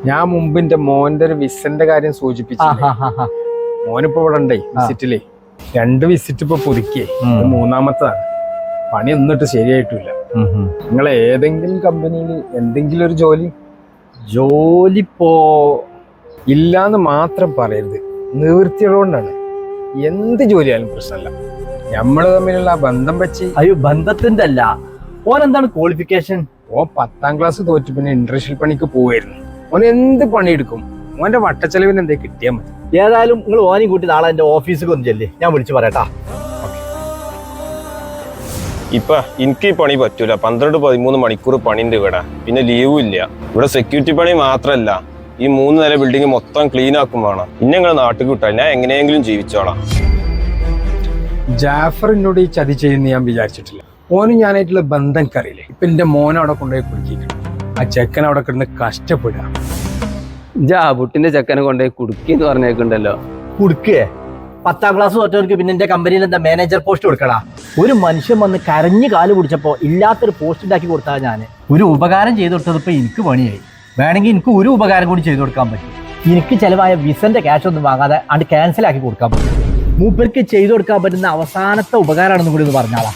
ഞാൻ മുമ്പ് എന്റെ മോന്റെ ഒരു വിസന്റെ കാര്യം സൂചിപ്പിച്ചു. മോനിപ്പോ ഇവിടെ ഉണ്ടേ വിസിറ്റിലേ. 2 വിസിറ്റ് ഇപ്പൊ പുതുക്കിയേ, മൂന്നാമത്തതാണ്. പണി എന്നിട്ട് ശരിയായിട്ടില്ല. നിങ്ങളെ ഏതെങ്കിലും കമ്പനിയിൽ എന്തെങ്കിലും ഒരു ജോലി ഇപ്പോ ഇല്ലാന്ന് മാത്രം പറയരുത്. നിവൃത്തിയുള്ളതുകൊണ്ടാണ്. എന്ത് ജോലിയായാലും പ്രശ്നമല്ല. നമ്മള് തമ്മിലുള്ള ആ ബന്ധം വെച്ച്. അയ്യോ, ബന്ധത്തിന്റെ അല്ല. ഓനെന്താണ് ക്വാളിഫിക്കേഷൻ? 10ാം ക്ലാസ് തോറ്റ് പിന്നെ ഇൻഡസ്ട്രിയൽ പണിക്ക് പോവായിരുന്നു. ഓൻ എന്ത് പണിയെടുക്കും. ഓന്റെ വട്ടച്ചെലവിന് എന്തേ കിട്ടിയാൽ മതി. ഏതായാലും നിങ്ങൾ ഓനെയും കൂട്ടി നാളെ എന്റെ ഓഫീസിൽ ഒന്ന് ചെല്ലേ, ഞാൻ വിളിച്ചു പറയട്ടാ. ഇപ്പൊ എനിക്ക് ഈ പണി പറ്റൂല. 12-13 മണിക്കൂർ പണിണ്ട് ഇവിടെ. പിന്നെ ലീവും ഇല്ല. ഇവിടെ സെക്യൂരിറ്റി പണി മാത്രല്ല, ഈ 3 നില ബിൽഡിംഗ് മൊത്തം ക്ലീൻ ആക്കും വേണം. പിന്നെ ഞങ്ങൾ നാട്ടിൽ കിട്ടാൻ ഞാൻ എങ്ങനെയെങ്കിലും ജീവിച്ചോളാം. ജാഫർ എന്നോട് ഈ ചതി ചെയ്യുന്ന ഞാൻ വിചാരിച്ചിട്ടില്ല. ഓനും ഞാനായിട്ടുള്ള ബന്ധം കറിയില്ലേ. ഇപ്പൊ എന്റെ മോനെ അവിടെ കൊണ്ടുപോയി കുടുക്കിക്കണം. ആ ചെക്കൻ അവിടെ കിടന്ന് കഷ്ടപ്പെടുക. ജാബുട്ടിന്റെ ചെക്കനെ കൊണ്ടുപോയി കുടുക്കിന്ന് പറഞ്ഞേക്കുണ്ടല്ലോ. കുടുക്കേ? 10ാം ക്ലാസ് തോറ്റവർക്ക് പിന്നെ എന്റെ കമ്പനിയിൽ എന്താ മാനേജർ പോസ്റ്റ് കൊടുക്കടാ? ഒരു മനുഷ്യൻ വന്ന് കരഞ്ഞു കാല് പിടിച്ചപ്പോ ഇല്ലാത്തൊരു പോസ്റ്റ് ഉണ്ടാക്കി കൊടുത്താൽ ഞാൻ ഒരു ഉപകാരം ചെയ്തു കൊടുത്തത് ഇപ്പൊ എനിക്ക് പണിയായി. വേണമെങ്കിൽ എനിക്ക് ഒരു ഉപകാരം കൂടി ചെയ്തു കൊടുക്കാൻ പറ്റും. എനിക്ക് ചെലവായ വിസന്റെ ക്യാഷ് ഒന്നും വാങ്ങാതെ അത് ക്യാൻസൽ ആക്കി കൊടുക്കാൻ പറ്റും. മൂപ്പർക്ക് ചെയ്തു കൊടുക്കാൻ പറ്റുന്ന അവസാനത്തെ ഉപകാരമാണെന്ന് കൂടി ഒന്ന് പറഞ്ഞാളാ.